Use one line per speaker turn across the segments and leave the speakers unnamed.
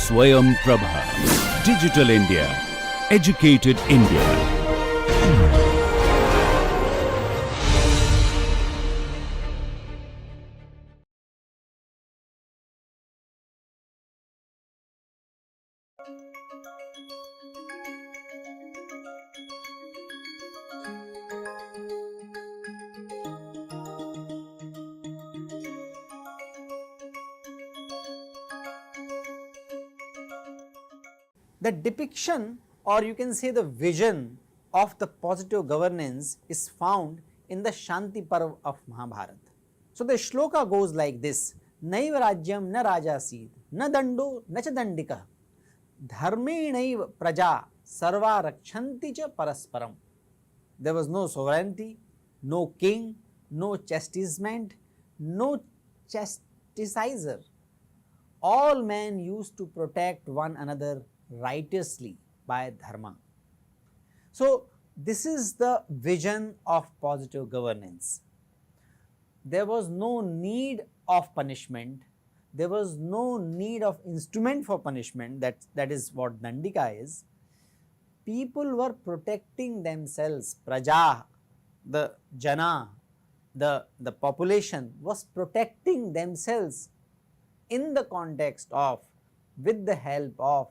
Swayam Prabha. Digital India. Educated India.
The depiction, or you can say the vision of the positive governance, is found in the Shanti Parv of Mahabharata. So the shloka goes like this: Naiva rajyam na rajasid, na dando na cha dandika, dharmenaiva praja sarva rakshanti cha parasparam. There was no sovereignty, no king, no chastisement, no chastisizer. All men used to protect one another righteously by dharma. So this is the vision of positive governance. There was no need of punishment, there was no need of instrument for punishment, that is what Dandika is. People were protecting themselves, praja, the jana, the population was protecting themselves in the context of, with the help of,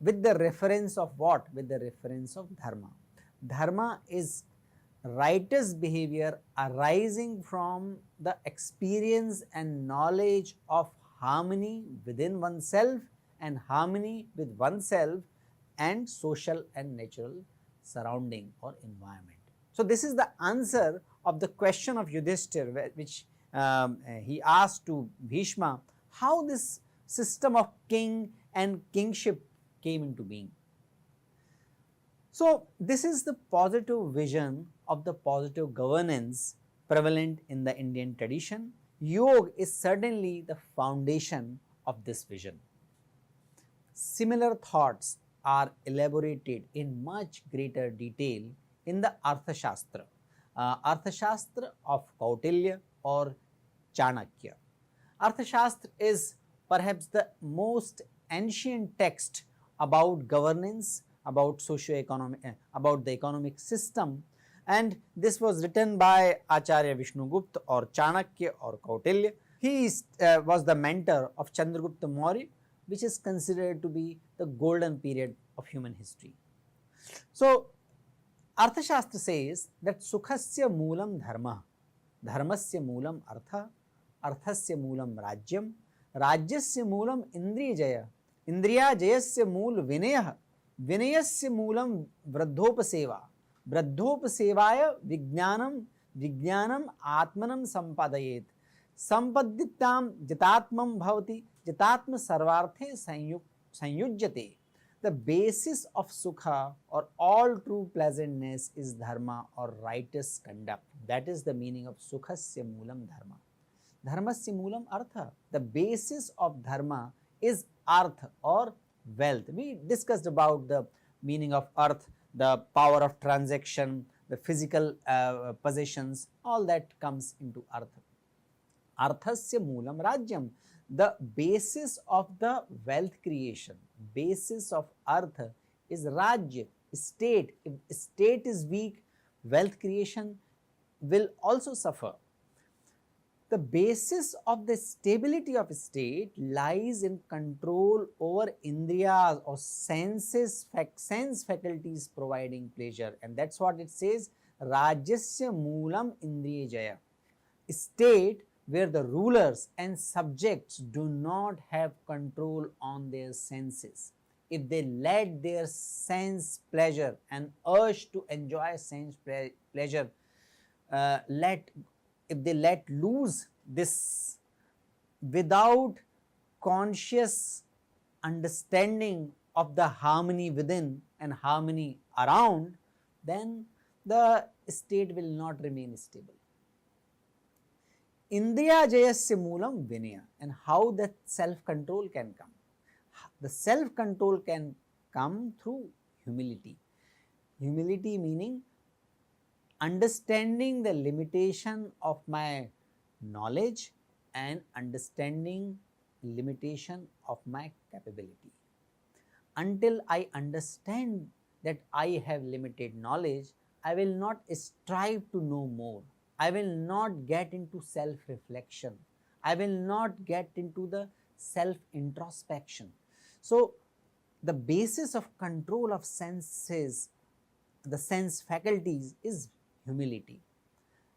with the reference of what? With the reference of dharma. Dharma is righteous behavior arising from the experience and knowledge of harmony within oneself and harmony with oneself and social and natural surrounding or environment. So this is the answer of the question of Yudhishthir, which he asked to Bhishma, how this system of king and kingship came into being. So this is the positive vision of the positive governance prevalent in the Indian tradition. Yoga is certainly the foundation of this vision. Similar thoughts are elaborated in much greater detail in the Arthashastra, Arthashastra of Kautilya or Chanakya. Arthashastra is perhaps the most ancient text about governance, about socio-economic, about the economic system, and this was written by Acharya Vishnugupta or Chanakya or Kautilya. He was the mentor of Chandragupta Maurya, which is considered to be the golden period of human history. So Arthashastra says that Sukhasya moolam dharma, dharmasya moolam artha, arthasya moolam rajyam, rajyasya moolam indriyajaya, indriyajayasya mool vinayah, vinayasya moolam vradhopaseva, vradhopasevaya vijnanam, vijnanam atmanam sampadayet, sampadditam jitatmam bhavati, jitatma sarvarthe sanyujyate. The basis of sukha or all true pleasantness is dharma or righteous conduct. That is the meaning of sukhasya moolam dharma. Dharmasya moolam artha. The basis of dharma is artha or wealth. We discussed about the meaning of arth, the power of transaction, the physical possessions, all that comes into artha. Arthasya moolam rajyam. The basis of the wealth creation, basis of artha is rajya, state. If state is weak, wealth creation will also suffer. The basis of the stability of a state lies in control over indriyas or senses, sense faculties providing pleasure, and that's what it says, rajyasya moolam indriyajaya. State where the rulers and subjects do not have control on their senses. If they let their sense pleasure and urge to enjoy sense pleasure, if they let loose this without conscious understanding of the harmony within and harmony around, then the state will not remain stable. Indriya jayasya moolam vinaya, and how that self-control can come. The self-control can come through humility. Humility meaning understanding the limitation of my knowledge and understanding limitation of my capability. Until I understand that I have limited knowledge, I will not strive to know more. I will not get into self-reflection. I will not get into the self-introspection. So, the basis of control of senses, the sense faculties, is humility.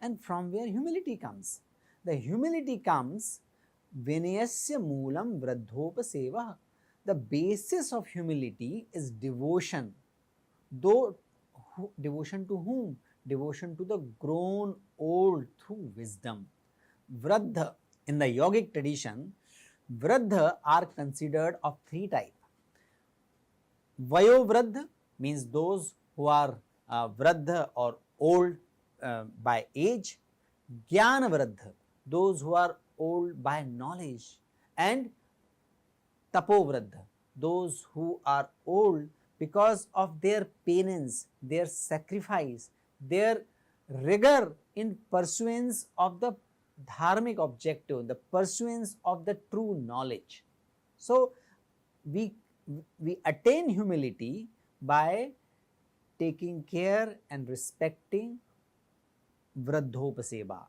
And from where humility comes? The humility comes vinayasya moolam vradhopaseva. The basis of humility is devotion. Though devotion to whom? Devotion to the grown old through wisdom. Vradha, in the yogic tradition, vradha are considered of three types. Vayovradha means those who are vradha or old by age. Jnana vradha, those who are old by knowledge. And tapovradha, those who are old because of their penance, their sacrifice, their rigor in pursuance of the dharmic objective, the pursuance of the true knowledge. So, we attain humility by taking care and respecting vradhopaseva,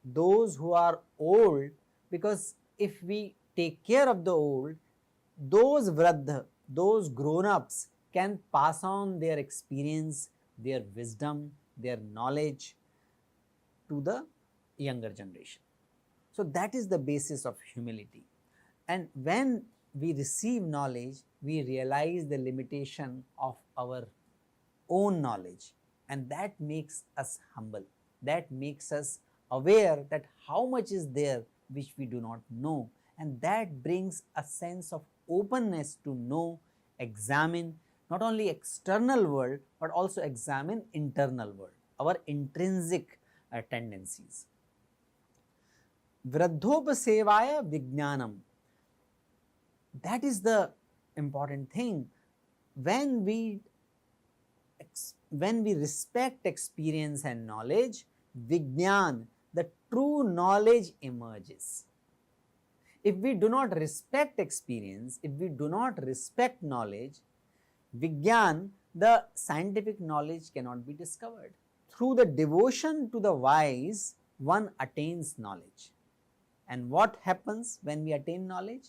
those who are old, because if we take care of the old, those vradha, those grown-ups can pass on their experience, their wisdom, their knowledge to the younger generation. So, that is the basis of humility. And when we receive knowledge, we realize the limitation of our own knowledge, and that makes us humble. That makes us aware that how much is there which we do not know, and that brings a sense of openness to know, examine not only external world but also examine internal world, our intrinsic tendencies. Vradhopasevaya vijnanam, that is the important thing. When we respect experience and knowledge, vijnan, the true knowledge emerges. If we do not respect experience, if we do not respect knowledge, vijnan, the scientific knowledge cannot be discovered. Through the devotion to the wise, one attains knowledge. And what happens when we attain knowledge?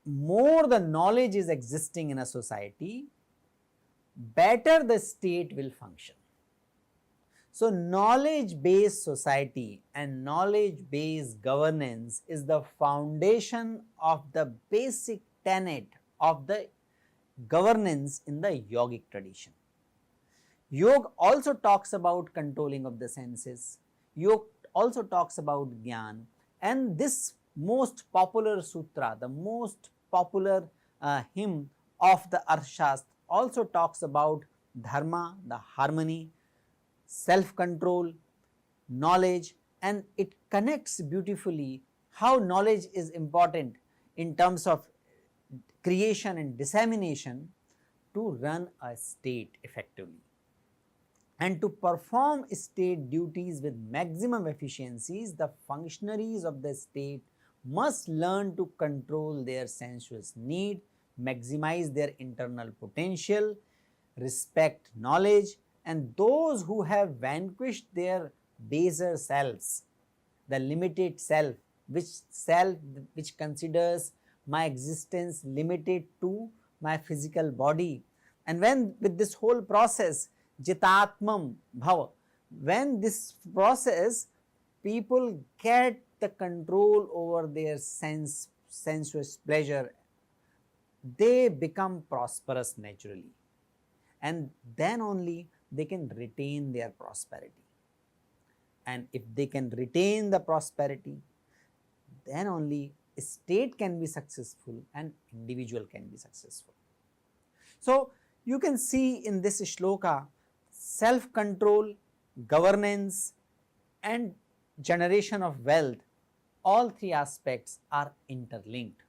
More the knowledge is existing in a society, better the state will function. So, knowledge based society and knowledge based governance is the foundation of the basic tenet of the governance in the yogic tradition. Yoga also talks about controlling of the senses. Yoga also talks about jnana, and this most popular sutra, the most popular hymn of the Arthashastra also talks about dharma, the harmony, self-control, knowledge, and it connects beautifully how knowledge is important in terms of creation and dissemination to run a state effectively. And to perform state duties with maximum efficiencies, the functionaries of the state must learn to control their sensuous need, maximize their internal potential, respect knowledge, and those who have vanquished their baser selves, the limited self which considers my existence limited to my physical body. And when with this whole process, jitatmam bhava, when this process people get the control over their sensuous pleasure, they become prosperous naturally, and then only they can retain their prosperity. And if they can retain the prosperity, then only a state can be successful and individual can be successful. So, you can see in this shloka, self-control, governance and generation of wealth, all three aspects are interlinked.